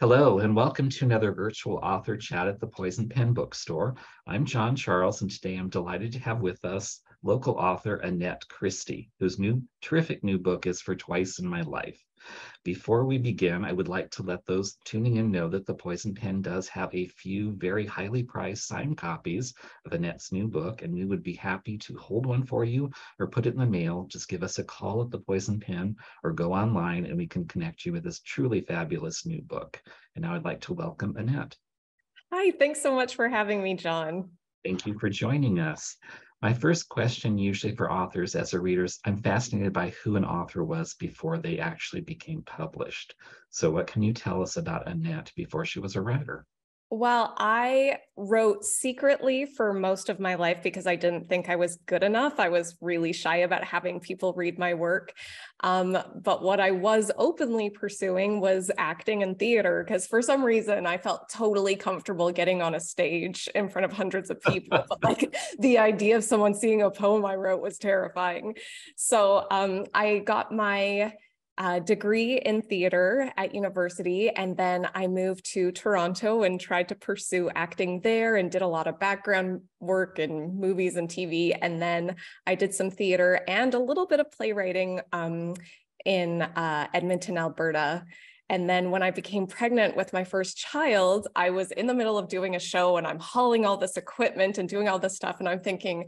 Hello, and welcome to another virtual author chat at the Poison Pen Bookstore. I'm John Charles, and today I'm delighted to have with us local author Annette Christie, whose terrific new book is For Twice in My Life. Before we begin, I would like to let those tuning in know that the Poison Pen does have a few very highly priced signed copies of Annette's new book, and we would be happy to hold one for you or put it in the mail. Just give us a call at the Poison Pen or go online and we can connect you with this truly fabulous new book. And now I'd like to welcome Annette. Hi, thanks so much for having me, John. Thank you for joining us. My first question, usually for authors as a readers, I'm fascinated by who an author was before they actually became published. So what can you tell us about Annette before she was a writer? Well, I wrote secretly for most of my life because I didn't think I was good enough. I was really shy about having people read my work. But what I was openly pursuing was acting and theater, because for some reason I felt totally comfortable getting on a stage in front of hundreds of people. But like the idea of someone seeing a poem I wrote was terrifying. So I got my degree in theater at university. And then I moved to Toronto and tried to pursue acting there and did a lot of background work in movies and TV. And then I did some theater and a little bit of playwriting in Edmonton, Alberta. And then when I became pregnant with my first child, I was in the middle of doing a show and I'm hauling all this equipment and doing all this stuff. And I'm thinking,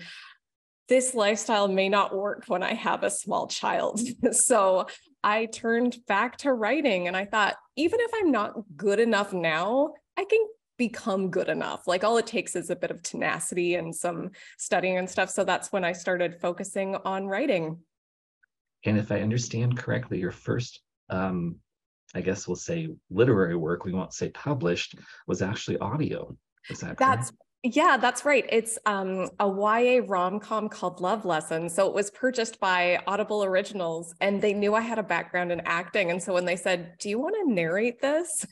this lifestyle may not work when I have a small child. So I turned back to writing and I thought, even if I'm not good enough now, I can become good enough. Like all it takes is a bit of tenacity and some studying and stuff. So that's when I started focusing on writing. And if I understand correctly, your first, I guess we'll say literary work, we won't say published, was actually audio. Is that correct? That's right. It's a YA rom-com called Love Lesson. So it was purchased by Audible Originals and they knew I had a background in acting. And so when they said, do you want to narrate this?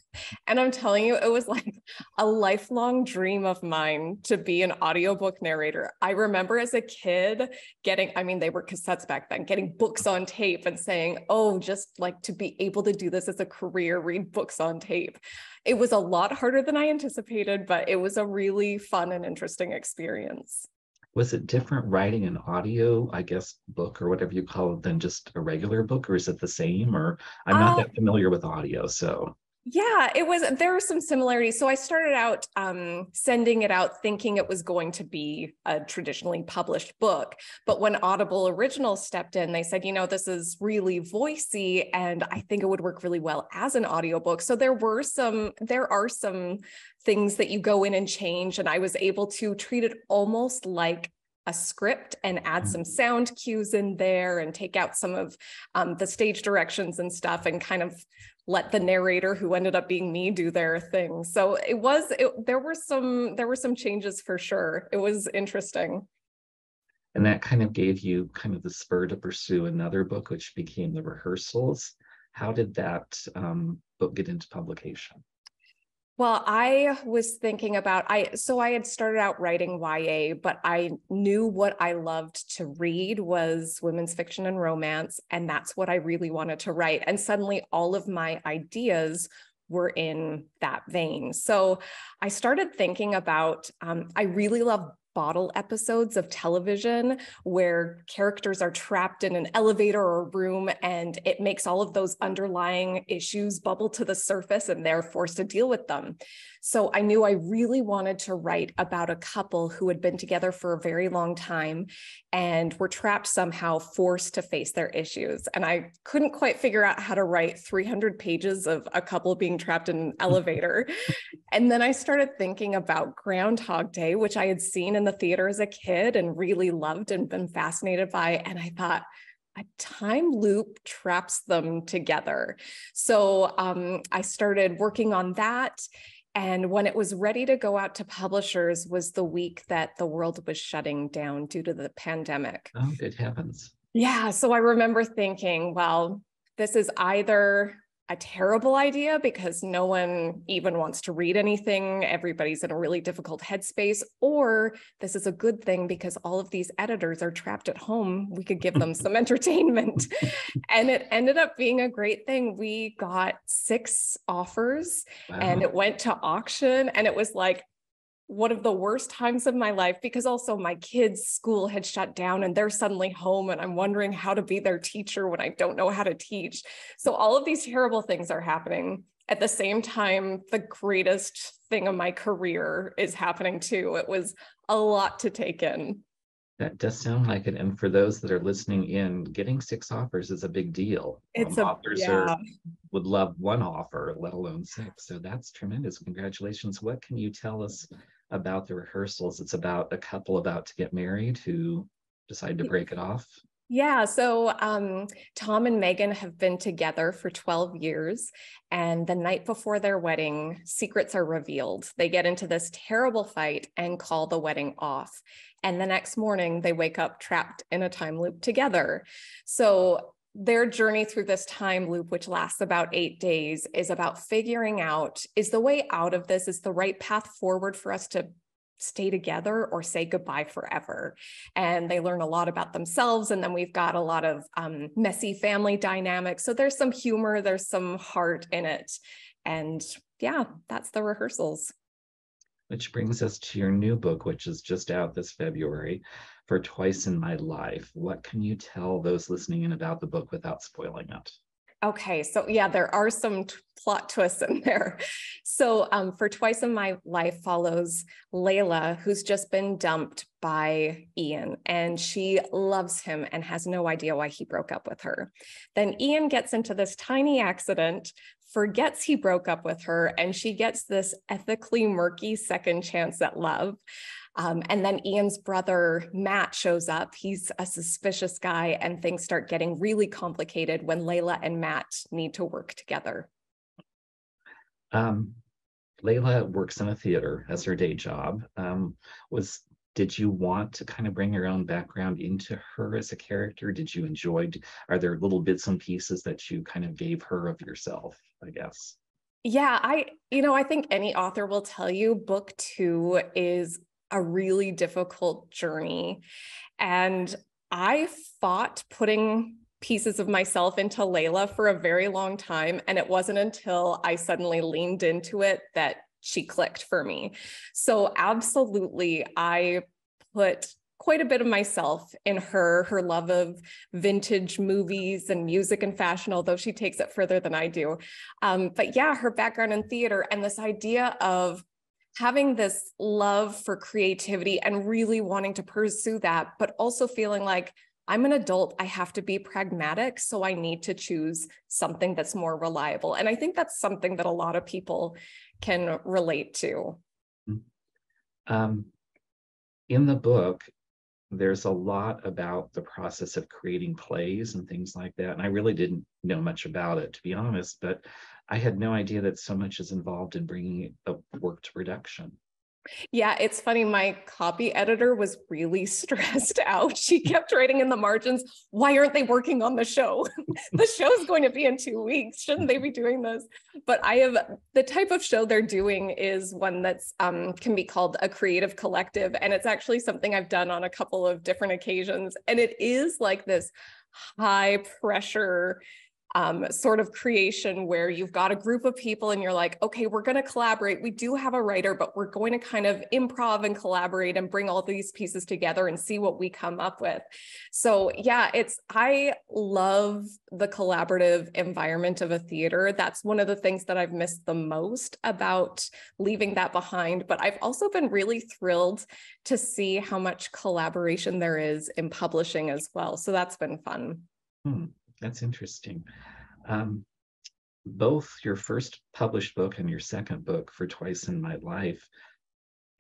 And I'm telling you, it was like a lifelong dream of mine to be an audiobook narrator. I remember as a kid they were cassettes back then, getting books on tape and saying, oh, just like to be able to do this as a career, read books on tape. It was a lot harder than I anticipated, but it was a really fun and interesting experience. Was it different writing an audio, I guess, book or whatever you call it than just a regular book, or is it the same? Or I'm not Uh, that familiar with audio, so. Yeah, there were some similarities. So I started out sending it out thinking it was going to be a traditionally published book. But when Audible Originals stepped in, they said, this is really voicey and I think it would work really well as an audiobook. So there are some things that you go in and change. And I was able to treat it almost like a script and add some sound cues in there and take out some of the stage directions and stuff and kind of let the narrator, who ended up being me, do their thing. So there were some changes for sure. It was interesting. And that kind of gave you kind of the spur to pursue another book, which became The Rehearsals. How did that book get into publication? Well, I was thinking about, I had started out writing YA, but I knew what I loved to read was women's fiction and romance. And that's what I really wanted to write. And suddenly all of my ideas were in that vein. So I started thinking about, I really love bottle episodes of television where characters are trapped in an elevator or a room and it makes all of those underlying issues bubble to the surface and they're forced to deal with them. So I knew I really wanted to write about a couple who had been together for a very long time and were trapped somehow, forced to face their issues. And I couldn't quite figure out how to write 300 pages of a couple being trapped in an elevator. And then I started thinking about Groundhog Day, which I had seen in the theater as a kid and really loved and been fascinated by. And I thought, a time loop traps them together. So I started working on that. And when it was ready to go out to publishers was the week that the world was shutting down due to the pandemic. Oh, good heavens. Yeah. So I remember thinking, well, this is either a terrible idea because no one even wants to read anything. Everybody's in a really difficult headspace, or this is a good thing because all of these editors are trapped at home. We could give them some entertainment. And it ended up being a great thing. We got 6 offers and Wow. it went to auction, and it was like one of the worst times of my life because also my kids' school had shut down and they're suddenly home and I'm wondering how to be their teacher when I don't know how to teach. So all of these terrible things are happening. At the same time, the greatest thing of my career is happening too. It was a lot to take in. That does sound like it. And for those that are listening in, getting 6 offers is a big deal. Authors Yeah. would love 1 offer, let alone 6. So that's tremendous. Congratulations. What can you tell us about the rehearsals? It's about a couple about to get married who decide to break it off. Yeah, so Tom and Megan have been together for 12 years, and the night before their wedding, secrets are revealed. They get into this terrible fight and call the wedding off. And the next morning, they wake up trapped in a time loop together. So their journey through this time loop, which lasts about 8 days, is about figuring out, is the way out of this, is the right path forward for us to stay together or say goodbye forever. And they learn a lot about themselves. And then we've got a lot of messy family dynamics. So there's some humor, there's some heart in it. And yeah, that's the rehearsals. Which brings us to your new book, which is just out this February, For Twice in My Life. What can you tell those listening in about the book without spoiling it? Okay, so yeah, there are some plot twists in there. So For Twice in My Life follows Layla, who's just been dumped by Ian, and she loves him and has no idea why he broke up with her. Then Ian gets into this tiny accident, forgets he broke up with her, and she gets this ethically murky second chance at love. And then Ian's brother, Matt, shows up. He's a suspicious guy, and things start getting really complicated when Layla and Matt need to work together. Layla works in a theater as her day job. Did you want to kind of bring your own background into her as a character? Did you enjoy, are there little bits and pieces that you kind of gave her of yourself, I guess? Yeah, I think any author will tell you book 2 is a really difficult journey. And I fought putting pieces of myself into Layla for a very long time. And it wasn't until I suddenly leaned into it that she clicked for me. So absolutely, I put quite a bit of myself in her love of vintage movies and music and fashion, although she takes it further than I do. But yeah, her background in theater and this idea of having this love for creativity and really wanting to pursue that, but also feeling like I'm an adult, I have to be pragmatic, so I need to choose something that's more reliable. And I think that's something that a lot of people can relate to. In the book, there's a lot about the process of creating plays and things like that. And I really didn't know much about it, to be honest, but I had no idea that so much is involved in bringing a work to production. Yeah, it's funny. My copy editor was really stressed out. She kept writing in the margins, why aren't they working on the show? The show's going to be in 2 weeks. Shouldn't they be doing this? But the type of show they're doing is one that's can be called a creative collective. And it's actually something I've done on a couple of different occasions. And it is like this high pressure sort of creation where you've got a group of people and you're like, okay, we're going to collaborate. We do have a writer, but we're going to kind of improv and collaborate and bring all these pieces together and see what we come up with. So yeah, I love the collaborative environment of a theater. That's one of the things that I've missed the most about leaving that behind. But I've also been really thrilled to see how much collaboration there is in publishing as well. So that's been fun. That's interesting. Both your first published book and your second book, For Twice in My Life,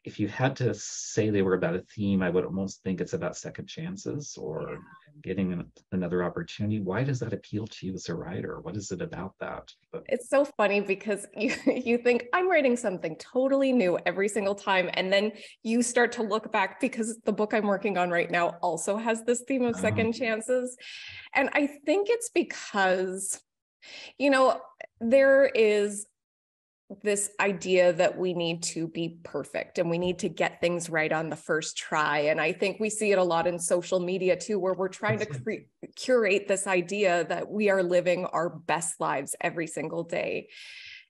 if you had to say they were about a theme, I would almost think it's about second chances or getting another opportunity. Why does that appeal to you as a writer? What is it about that? It's so funny because you think I'm writing something totally new every single time. And then you start to look back because the book I'm working on right now also has this theme of second chances. And I think it's because You know, there is this idea that we need to be perfect and we need to get things right on the first try. And I think we see it a lot in social media too, where we're trying to curate this idea that we are living our best lives every single day.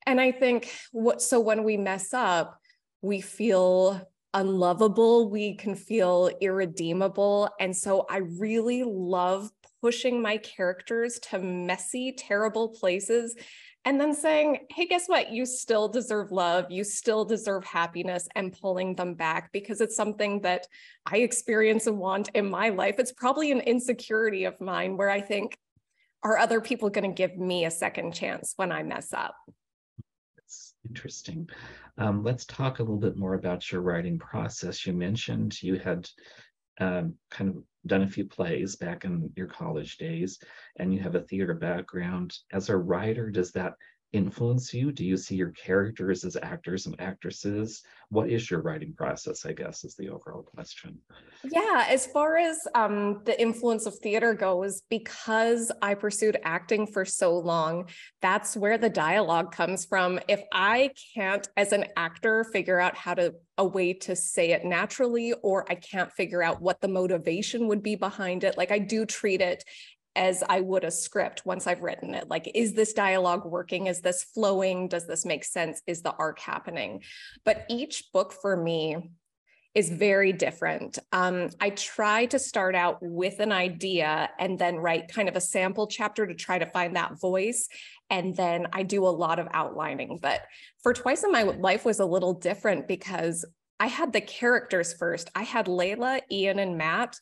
And I think so when we mess up, we feel unlovable, we can feel irredeemable. And so I really love pushing my characters to messy, terrible places and then saying, hey, guess what? You still deserve love. You still deserve happiness, and pulling them back, because it's something that I experience and want in my life. It's probably an insecurity of mine where I think, are other people going to give me a second chance when I mess up? That's interesting. Let's talk a little bit more about your writing process. You mentioned you had kind of done a few plays back in your college days, and you have a theater background. As a writer, does that influence you? Do you see your characters as actors and actresses? What is your writing process, I guess, is the overall question. Yeah, as far as the influence of theater goes, because I pursued acting for so long, that's where the dialogue comes from. If I can't, as an actor, figure out a way to say it naturally, or I can't figure out what the motivation would be behind it, like I do treat it as I would a script once I've written it. Like, is this dialogue working? Is this flowing? Does this make sense? Is the arc happening? But each book for me is very different. I try to start out with an idea and then write kind of a sample chapter to try to find that voice. And then I do a lot of outlining. But for Twice in My Life was a little different because I had the characters first. I had Layla, Ian, and Matt,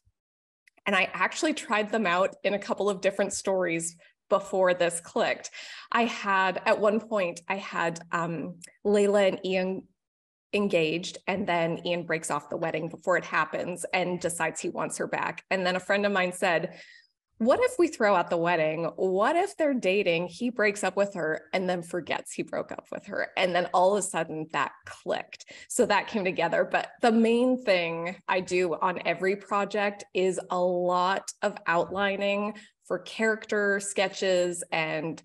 and I actually tried them out in a couple of different stories before this clicked. At one point, I had Layla and Ian engaged, and then Ian breaks off the wedding before it happens and decides he wants her back. And then a friend of mine said, what if we throw out the wedding? What if they're dating, he breaks up with her and then forgets he broke up with her? And then all of a sudden that clicked. So that came together. But the main thing I do on every project is a lot of outlining for character sketches and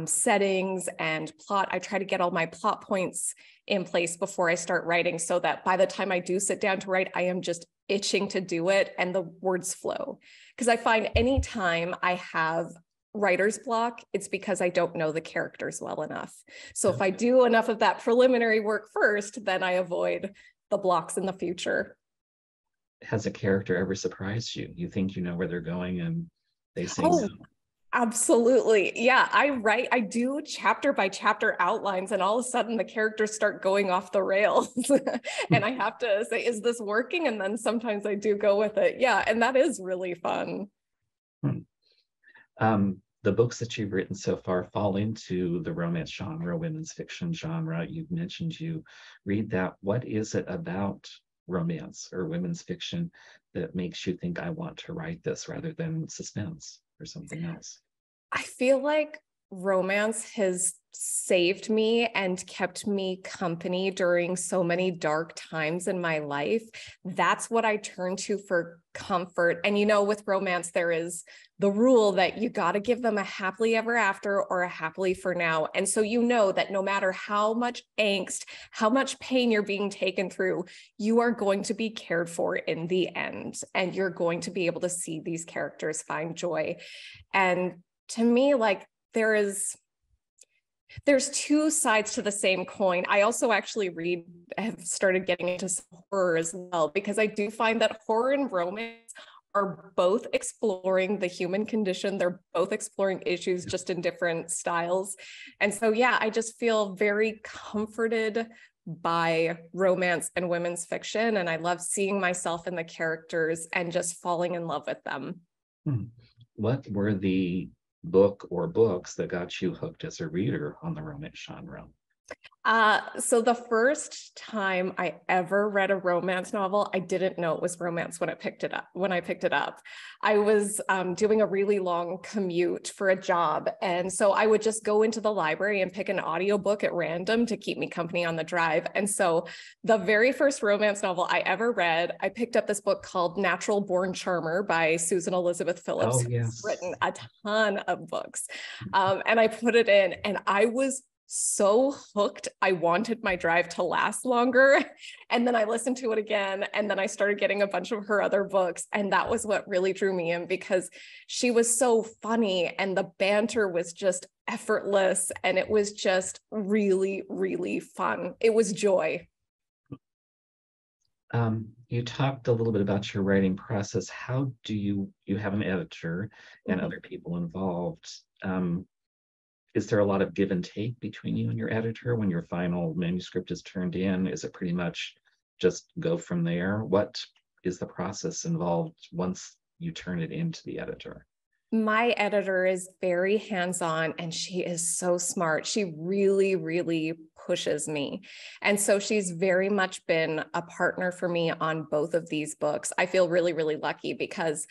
settings and plot. I try to get all my plot points in place before I start writing, so that by the time I do sit down to write, I am just itching to do it and the words flow. Because I find anytime I have writer's block, it's because I don't know the characters well enough. So if I do enough of that preliminary work first, then I avoid the blocks in the future. Has a character ever surprised you? You think you know where they're going and they say Oh, no? absolutely. Yeah, I do chapter by chapter outlines, and all of a sudden the characters start going off the rails. And I have to say, is this working? And then sometimes I do go with it. Yeah, and that is really fun. The books that you've written so far fall into the romance genre, women's fiction genre. You've mentioned you read that. What is it about romance or women's fiction that makes you think, I want to write this, rather than suspense or something else? I feel like romance has saved me and kept me company during so many dark times in my life. That's what I turn to for comfort. And with romance, there is the rule that you got to give them a happily ever after or a happily for now. And so that no matter how much angst, how much pain you're being taken through, you are going to be cared for in the end. And you're going to be able to see these characters find joy. And to me, like, there's two sides to the same coin. I also actually have started getting into some horror as well, because I do find that horror and romance are both exploring the human condition. They're both exploring issues, just in different styles. And so, yeah, I just feel very comforted by romance and women's fiction. And I love seeing myself in the characters and just falling in love with them. What were the book or books that got you hooked as a reader on the romance genre? So the first time I ever read a romance novel, I didn't know it was romance when I picked it up. I was doing a really long commute for a job. And so I would just go into the library and pick an audiobook at random to keep me company on the drive. And so the very first romance novel I ever read, I picked up this book called Natural Born Charmer by Susan Elizabeth Phillips, Oh, who's yes. written a ton of books. And I put it in, and I was so hooked. I wanted my drive to last longer. And then I listened to it again. And then I started getting a bunch of her other books. And that was what really drew me in, because she was so funny and the banter was just effortless. And it was just really, really fun. It was joy. You talked a little bit about your writing process. How do you have an editor and other people involved? Is there a lot of give and take between you and your editor when your final manuscript is turned in? Is it pretty much just go from there? What is the process involved once you turn it into the editor? My editor is very hands-on and she is so smart. She really, really pushes me. And so she's very much been a partner for me on both of these books. I feel really, really lucky because,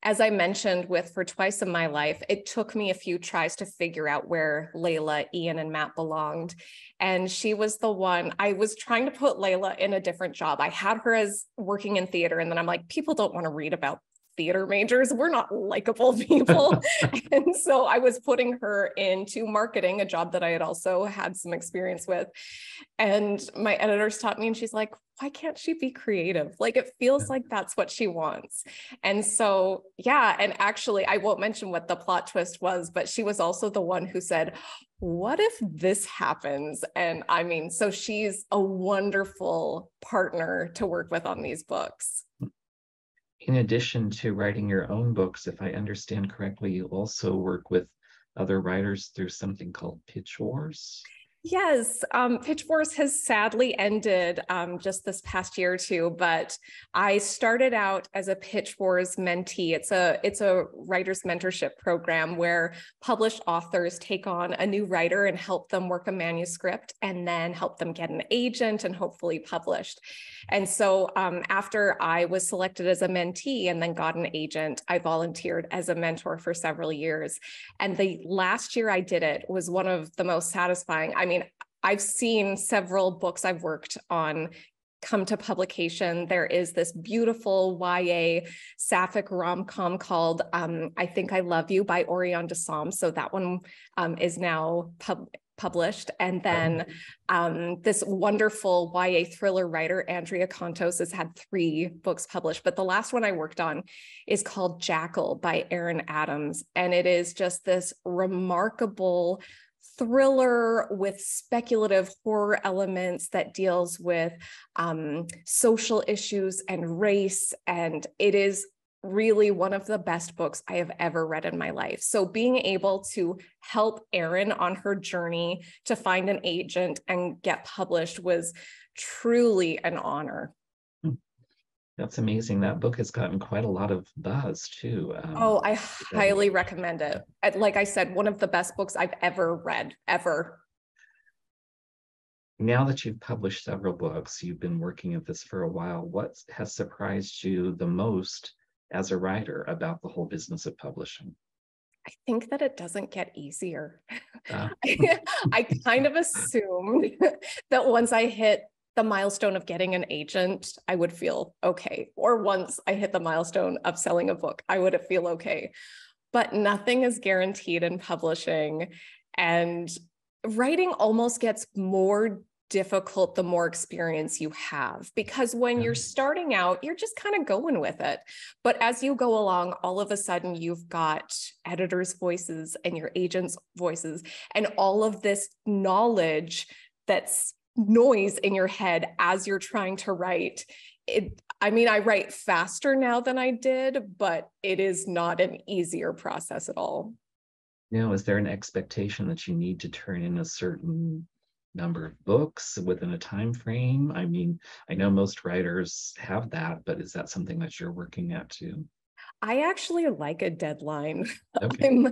as I mentioned with For Twice in My Life, it took me a few tries to figure out where Layla, Ian, and Matt belonged. And she was the one. I was trying to put Layla in a different job. I had her as working in theater, and then I'm like, people don't want to read about theater majors. We're not likable people. And so I was putting her into marketing, a job that I had also had some experience with. And my editor stopped me and she's like, why can't she be creative? Like, it feels like that's what she wants. And so, yeah. And actually, I won't mention what the plot twist was, but she was also the one who said, what if this happens? And I mean, so she's a wonderful partner to work with on these books. In addition to writing your own books, if I understand correctly, you also work with other writers through something called Pitch Wars. Yes, Pitch Wars has sadly ended just this past year or two, but I started out as a Pitch Wars mentee. It's a writer's mentorship program where published authors take on a new writer and help them work a manuscript and then help them get an agent and hopefully published. And so after I was selected as a mentee and then got an agent, I volunteered as a mentor for several years. And the last year I did it was one of the most satisfying. I mean, I've seen several books I've worked on come to publication. There is this beautiful YA sapphic rom-com called I Think I Love You by Orion Desam. So that one is now published. And then this wonderful YA thriller writer, Andrea Contos, has had 3 books published. But the last one I worked on is called Jackal by Aaron Adams. And it is just this remarkable thriller with speculative horror elements that deals with social issues and race. And it is really one of the best books I have ever read in my life. So being able to help Erin on her journey to find an agent and get published was truly an honor. That's amazing. That book has gotten quite a lot of buzz too. Oh, I highly recommend it. Like I said, one of the best books I've ever read, ever. Now that you've published several books, you've been working at this for a while. What has surprised you the most as a writer about the whole business of publishing? I think that it doesn't get easier. I kind of assumed that once I hit the milestone of getting an agent, I would feel okay. Or once I hit the milestone of selling a book, I would feel okay. But nothing is guaranteed in publishing. And writing almost gets more difficult the more experience you have, because when you're starting out, you're just kind of going with it. But as you go along, all of a sudden you've got editors' voices and your agents' voices and all of this knowledge that's noise in your head as you're trying to write. I mean, I write faster now than I did, but it is not an easier process at all. Now, is there an expectation that you need to turn in a certain number of books within a time frame? I mean, I know most writers have that, but is that something that you're working at too? I actually like a deadline. Okay.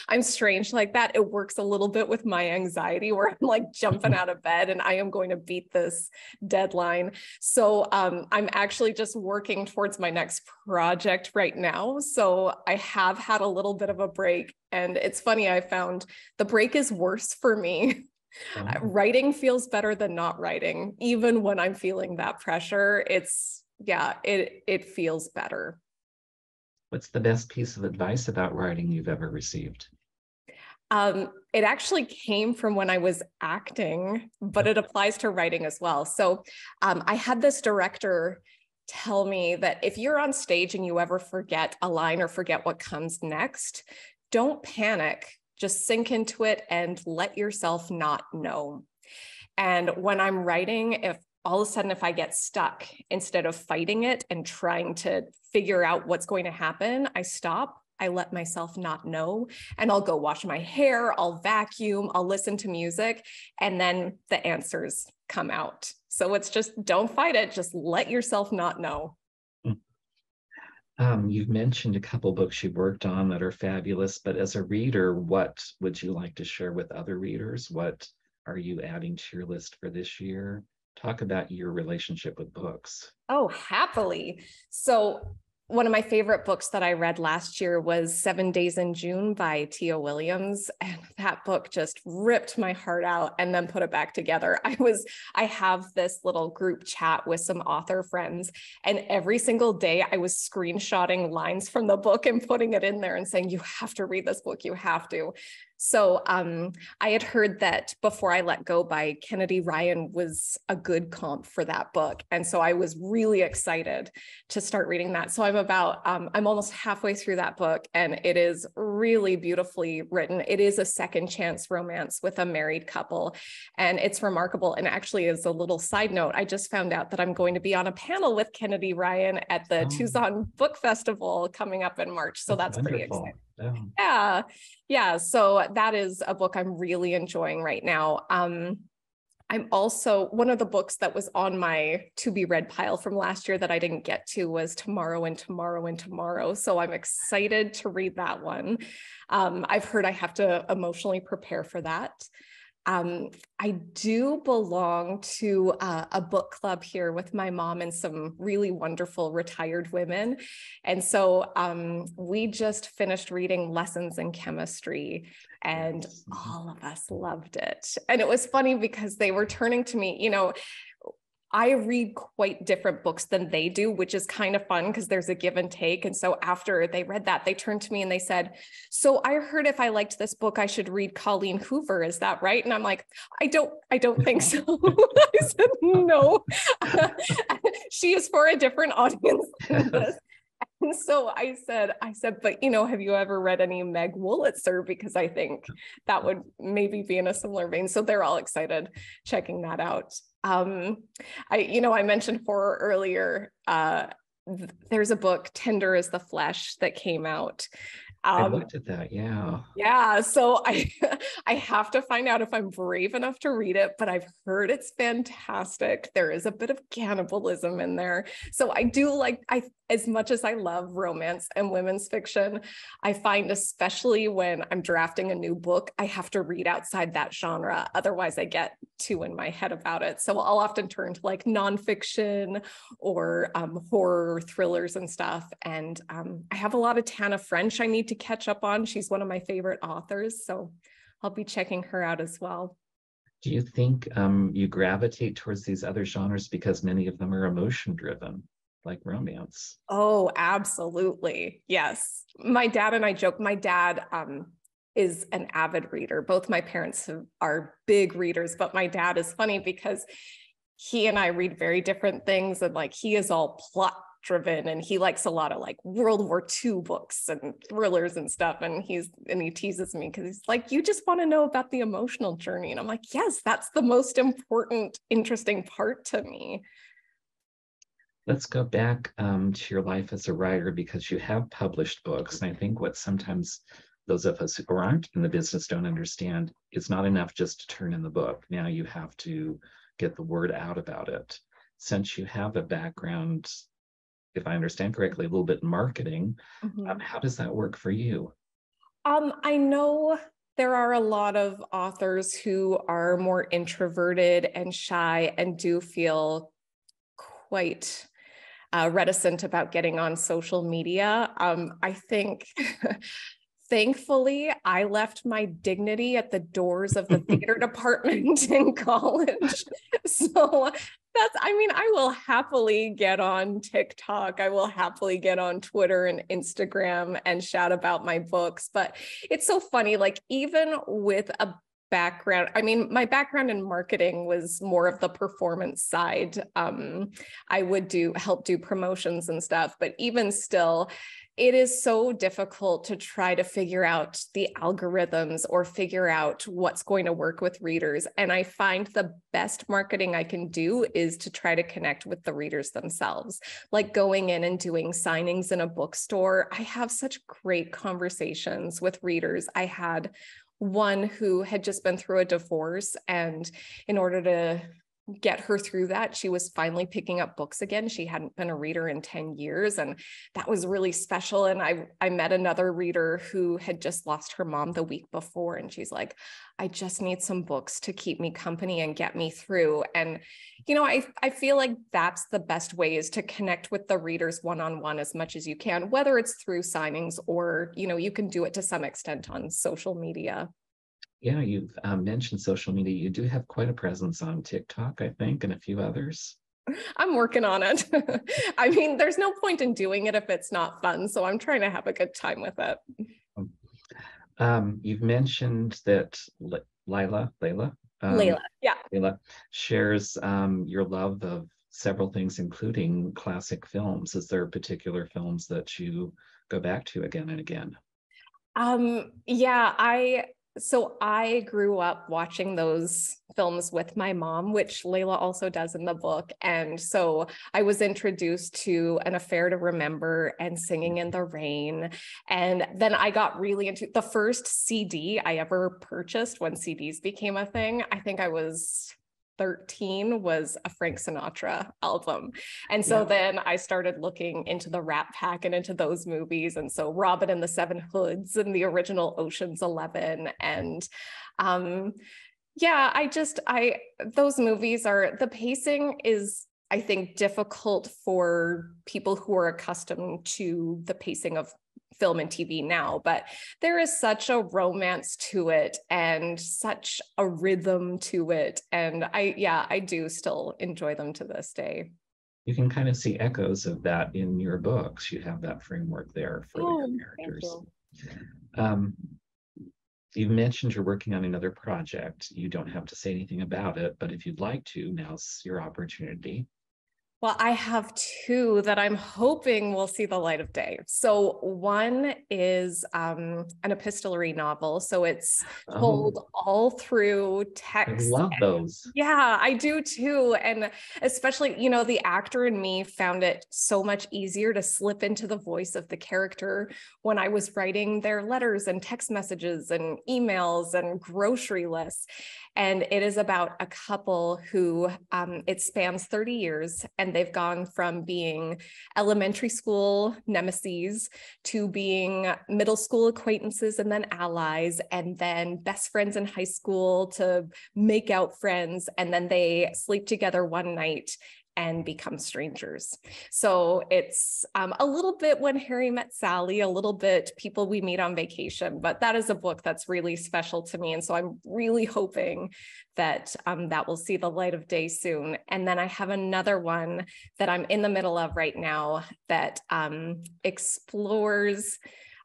I'm strange like that. It works a little bit with my anxiety where I'm like jumping out of bed and I am going to beat this deadline. So I'm actually just working towards my next project right now. So I have had a little bit of a break. And it's funny, I found the break is worse for me. Oh. Writing feels better than not writing. Even when I'm feeling that pressure, it feels better. What's the best piece of advice about writing you've ever received? It actually came from when I was acting, but it applies to writing as well. So I had this director tell me that if you're on stage and you ever forget a line or forget what comes next, don't panic, just sink into it and let yourself not know. And when I'm writing, if all of a sudden, if I get stuck, instead of fighting it and trying to figure out what's going to happen, I stop, I let myself not know, and I'll go wash my hair, I'll vacuum, I'll listen to music, and then the answers come out. So it's just, don't fight it, just let yourself not know. You've mentioned a couple books you've worked on that are fabulous, but as a reader, what would you like to share with other readers? What are you adding to your list for this year? Talk about your relationship with books. Oh, happily. So one of my favorite books that I read last year was 7 Days in June by Tia Williams. And that book just ripped my heart out and then put it back together. I have this little group chat with some author friends, and every single day I was screenshotting lines from the book and putting it in there and saying, you have to read this book, you have to. So I had heard that Before I Let Go by Kennedy Ryan was a good comp for that book. And so I was really excited to start reading that. So I'm almost halfway through that book, and it is really beautifully written. It is a second chance romance with a married couple, and it's remarkable. And actually, as a little side note, I just found out that I'm going to be on a panel with Kennedy Ryan at the Tucson Book Festival coming up in March. So that's pretty exciting. Oh. Yeah. So that is a book I'm really enjoying right now. I'm also, one of the books that was on my to be read pile from last year that I didn't get to was Tomorrow and Tomorrow and Tomorrow. So I'm excited to read that one. I've heard I have to emotionally prepare for that. I do belong to a book club here with my mom and some really wonderful retired women. And so we just finished reading Lessons in Chemistry, and all of us loved it. And it was funny because they were turning to me, I read quite different books than they do, which is kind of fun because there's a give and take. And so after they read that, they turned to me and they said, so I heard if I liked this book, I should read Colleen Hoover. Is that right? And I'm like, I don't think so. I said, no, she is for a different audience than this. And so I said, but have you ever read any Meg Wolitzer? Because I think that would maybe be in a similar vein. So they're all excited checking that out. I mentioned horror earlier. There's a book, Tender as the Flesh, that came out. I looked at that, yeah. Yeah, so I have to find out if I'm brave enough to read it, but I've heard it's fantastic. There is a bit of cannibalism in there. So I do as much as I love romance and women's fiction, I find especially when I'm drafting a new book, I have to read outside that genre. Otherwise I get too in my head about it. So I'll often turn to nonfiction or horror thrillers and stuff. And I have a lot of Tana French I need to catch up on. She's one of my favorite authors. So I'll be checking her out as well. Do you think you gravitate towards these other genres because many of them are emotion driven, like romance? Oh, absolutely. Yes. My dad and I joke, my dad is an avid reader. Both my parents are big readers, but my dad is funny because he and I read very different things. And he is all plot driven, and he likes a lot of World War II books and thrillers and stuff. And he teases me because he's like, you just want to know about the emotional journey. And I'm like, yes, that's the most important, interesting part to me. Let's go back to your life as a writer, because you have published books. And I think what sometimes those of us who aren't in the business don't understand, it's not enough just to turn in the book. Now you have to get the word out about it. Since you have a background if I understand correctly, a little bit in marketing. Mhm. How does that work for you? I know there are a lot of authors who are more introverted and shy and do feel quite reticent about getting on social media. I think, thankfully, I left my dignity at the doors of the theater department in college. So I will happily get on TikTok. I will happily get on Twitter and Instagram and shout about my books. But it's so funny, like, even with a background, my background in marketing was more of the performance side. I would help do promotions and stuff, but even still, it is so difficult to try to figure out the algorithms or figure out what's going to work with readers. And I find the best marketing I can do is to try to connect with the readers themselves, like going in and doing signings in a bookstore. I have such great conversations with readers. I had one who had just been through a divorce, and in order to get her through that, she was finally picking up books again. She hadn't been a reader in 10 years, and that was really special. And I met another reader who had just lost her mom the week before, and she's like, I just need some books to keep me company and get me through. And I feel like that's the best way, is to connect with the readers one-on-one as much as you can, whether it's through signings or you can do it to some extent on social media. Yeah, you've mentioned social media. You do have quite a presence on TikTok, I think, and a few others. I'm working on it. There's no point in doing it if it's not fun. So I'm trying to have a good time with it. You've mentioned that Layla, Layla, yeah. Layla shares your love of several things, including classic films. Is there particular films that you go back to again and again? Yeah, I grew up watching those films with my mom, which Layla also does in the book. And so I was introduced to An Affair to Remember and Singing in the Rain. And then I got really into the first CD I ever purchased when CDs became a thing. I think I was 13, was a Frank Sinatra album. And so then I started looking into the Rat Pack and into those movies. And so Robin and the Seven Hoods and the original Ocean's 11. And those movies the pacing is, I think, difficult for people who are accustomed to the pacing of film and TV now, but there is such a romance to it and such a rhythm to it. And I do still enjoy them to this day. You can kind of see echoes of that in your books. You have that framework there for your characters. You mentioned you're working on another project. You don't have to say anything about it, but if you'd like to, now's your opportunity. Well, I have two that I'm hoping will see the light of day. So one is an epistolary novel. So it's told all through text. I love those. Yeah, I do too. And especially, the actor in me found it so much easier to slip into the voice of the character when I was writing their letters and text messages and emails and grocery lists. And it is about a couple who it spans 30 years, and they've gone from being elementary school nemesis to being middle school acquaintances and then allies, and then best friends in high school to make out friends. And then they sleep together one night and become strangers. So it's a little bit When Harry Met Sally, a little bit People We Meet on Vacation, but that is a book that's really special to me. And so I'm really hoping that that will see the light of day soon. And then I have another one that I'm in the middle of right now that explores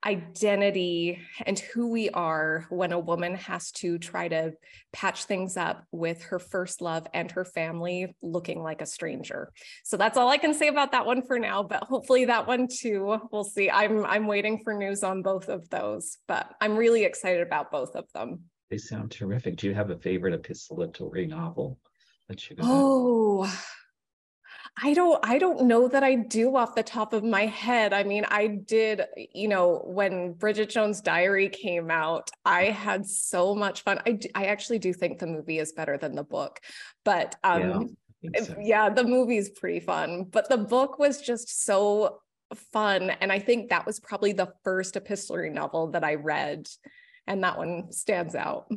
identity and who we are when a woman has to try to patch things up with her first love and her family looking like a stranger. So that's all I can say about that one for now, but hopefully that one too, we'll see. I'm waiting for news on both of those, but I'm really excited about both of them. They sound terrific. Do you have a favorite epistolary novel that you go back? I don't know that I do off the top of my head. I did, when Bridget Jones' Diary came out, I had so much fun. I actually do think the movie is better than the book, but think so. Yeah, the movie's pretty fun, but the book was just so fun. And I think that was probably the first epistolary novel that I read. And that one stands out.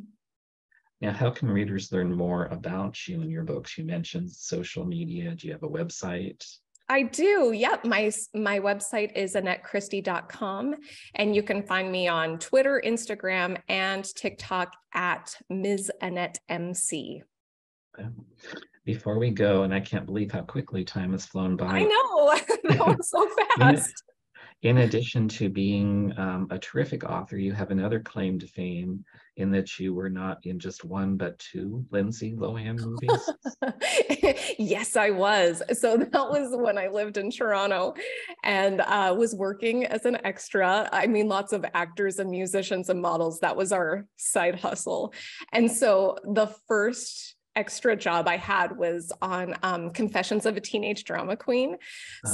Now, how can readers learn more about you and your books? You mentioned social media. Do you have a website? I do. Yep. My website is AnnetteChristie.com, and you can find me on Twitter, Instagram, and TikTok at Ms. Annette MC. Before we go, and I can't believe how quickly time has flown by. I know. That was so fast. In addition to being a terrific author, you have another claim to fame in that you were not in just one, but two Lindsay Lohan movies. Yes, I was. So that was when I lived in Toronto and was working as an extra. I mean, lots of actors and musicians and models. That was our side hustle. And so the first extra job I had was on Confessions of a Teenage Drama Queen.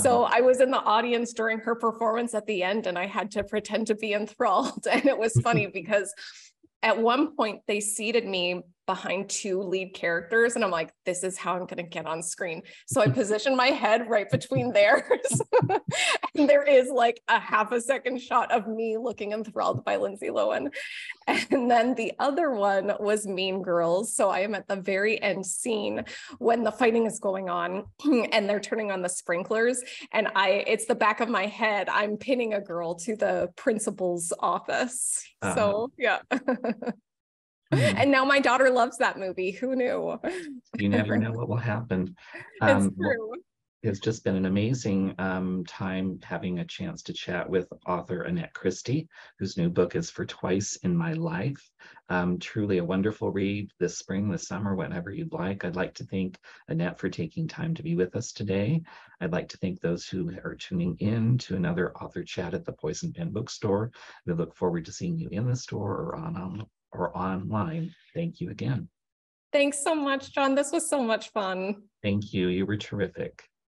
So I was in the audience during her performance at the end, and I had to pretend to be enthralled. And it was funny because at one point they seated me behind two lead characters, and I'm like, this is how I'm going to get on screen. So I positioned my head right between theirs. And there is like a half a second shot of me looking enthralled by Lindsay Lohan. And then the other one was Mean Girls. So I am at the very end scene when the fighting is going on and they're turning on the sprinklers. And it's the back of my head. I'm pinning a girl to the principal's office. So yeah. And now my daughter loves that movie. Who knew? You never know what will happen. It's true. It's just been an amazing time having a chance to chat with author Annette Christie, whose new book is For Twice in My Life. Truly a wonderful read this spring, this summer, whenever you'd like. I'd like to thank Annette for taking time to be with us today. I'd like to thank those who are tuning in to another author chat at the Poison Pen Bookstore. We look forward to seeing you in the store or online. Thank you again. Thanks so much, John. This was so much fun. Thank you. You were terrific.